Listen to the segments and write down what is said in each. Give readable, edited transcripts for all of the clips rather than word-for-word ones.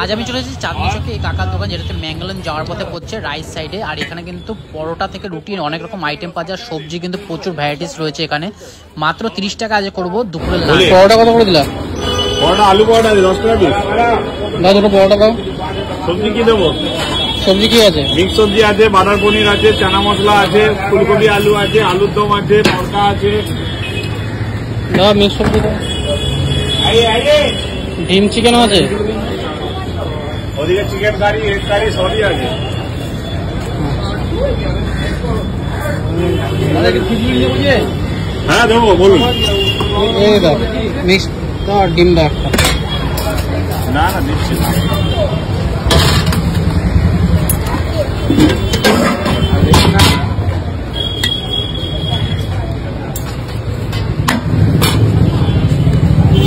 আজ আমি চলে এসেছি চাঁদনি চকে এই কাকার দোকান, যেটাতে ম্যাঙ্গালোর যাওয়ার পথে পড়ছে রাইট সাইডে। আর এখানে কিন্তু পরোটা থেকে রুটি অনেক রকম আইটেম পাওয়া যায়, সবজি কিন্তু প্রচুর ভ্যারাইটিস রয়েছে এখানে। মাত্র 30 টাকা আজ করবো দুপুরের লাঞ্চ। পরোটা কত করে দিলা? পরোটা আলু পরোটা আছে 10 টাকা পিস। দাও দুটো পরোটা দাও। সবজি কি দেবো? সবজি কি আছে? মিক্স সবজি আছে, বাটার পনির আছে, চানা মশলা আছে, ফুলকপি আলু আছে, আলুর দম আছে, তড়কা আছে। দাও মিক্স সবজি দাও। ডিম চিকেন আছে, ওদিকে চিকেন কারি, এগ কারি সবই আছে। হ্যাঁ দেবো, বলুন। এই দাও মিক্স দাও, ডিম দাও একটা। না না দিচ্ছি না।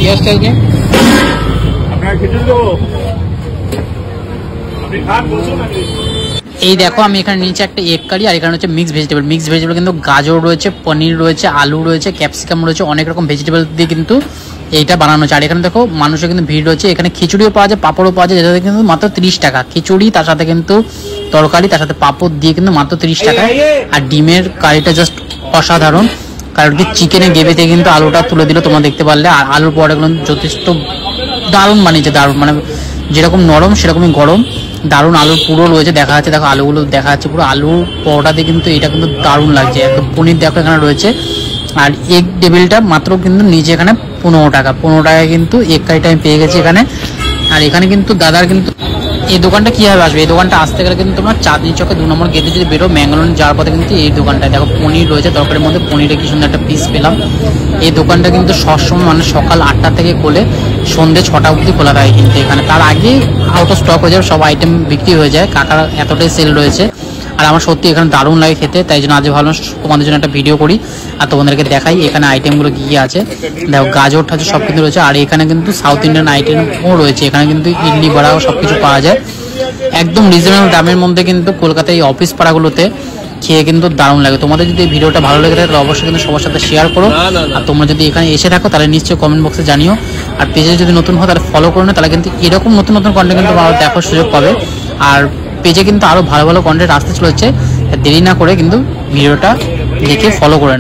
পেঁয়াজ চাইছে আপনার খিচুড়ি দেবো, আপনি খান বসুন। এই দেখো আমি এখানে নিচে একটা এগ কারি, আর এখানে হচ্ছে মিক্স ভেজিটেবল। মিক্স ভেজিটেবল কিন্তু গাজর রয়েছে, পনির রয়েছে, আলু রয়েছে, ক্যাপসিকাম রয়েছে, অনেক রকম ভেজিটেবল দিয়ে কিন্তু এইটা বানানো হচ্ছে। আর এখানে দেখো মানুষের কিন্তু ভিড় রয়েছে। এখানে খিচুড়িও পাওয়া যায়, পাঁপড়ও পাওয়া যায়, যেটাতে কিন্তু মাত্র 30 টাকা। খিচুড়ি তার সাথে কিন্তু তরকারি, তার সাথে পাঁপড় দিয়ে কিন্তু মাত্র 30 টাকা। আর ডিমের কারিটা জাস্ট অসাধারণ, কারণ কি চিকেনের গ্রেভিতে কিন্তু আলুটা তুলে দিল, তোমরা দেখতে পারলে। আর আলুর পরোটাগুলো যথেষ্ট দারুণ বানিয়েছে, দারুণ, মানে যেরকম নরম সেরকমই গরম, দারুণ। আলুর পুরো রয়েছে, দেখা যাচ্ছে, দেখো আলুগুলো দেখা যাচ্ছে পুরো আলুর পরোটাতে কিন্তু এটা কিন্তু দারুণ লাগছে। একদম পনির দেখো এখানে রয়েছে। আর এগ টেবিলটা মাত্র কিন্তু নিচে এখানে 15 টাকা। 15 টাকায় কিন্তু এগ কারিটা আমি পেয়ে গেছি এখানে। আর এখানে কিন্তু দাদার কিন্তু এই দোকানটা কীভাবে আসবে, এই দোকানটা আসতে গেলে কিন্তু তোমরা চাঁদনি চকে 2 নম্বর গেটে যদি বেরো ম্যাঙ্গালোর যাওয়ার পথে কিন্তু এই দোকানটায় দেখো পনির রয়েছে, তরকারির মধ্যে পনিরে কি সুন্দর একটা পিস পেলাম। এই দোকানটা কিন্তু সবসময় মানে সকাল 8টা থেকে খোলে, সন্ধ্যে 6টা অবধি খোলা থাকে কিন্তু এখানে। তার আগে আউট অফ স্টক হয়ে যাবে, সব আইটেম বিক্রি হয়ে যায়। কাকার এতটাই সেল রয়েছে। আর আমার সত্যি এখানে দারুণ লাগে খেতে, তাই জন্য আজ ভাবলাম তোমাদের জন্য একটা ভিডিও করি আর তোমাদেরকে দেখাই এখানে আইটেমগুলো কী কী আছে। দেখো গাজর ঠাজর সব কিছু রয়েছে। আর এখানে কিন্তু সাউথ ইন্ডিয়ান আইটেমও রয়েছে, এখানে কিন্তু ইডলি বড়াও সব কিছু পাওয়া যায় একদম রিজনেবল দামের মধ্যে। কিন্তু কলকাতায় এই অফিস পাড়াগুলোতে খেয়ে কিন্তু দারুণ লাগে। তোমাদের যদি এই ভিডিওটা ভালো লেগে থাকে তাহলে অবশ্যই কিন্তু সবার সাথে শেয়ার করো। আর তোমরা যদি এখানে এসে থাকো তাহলে নিশ্চয়ই কমেন্ট বক্সে জানিও। আর পেজে যদি নতুন হয় তাহলে ফলো করে নাও, তাহলে কিন্তু এরকম নতুন নতুন কন্টেন্ট কিন্তু তোমরা দেখার সুযোগ পাবে। আর পেজে কিন্তু আরও ভালো ভালো কন্টেন্ট আসতে চলেছে, দেরি না করে কিন্তু ভিডিওটা দেখে ফলো করে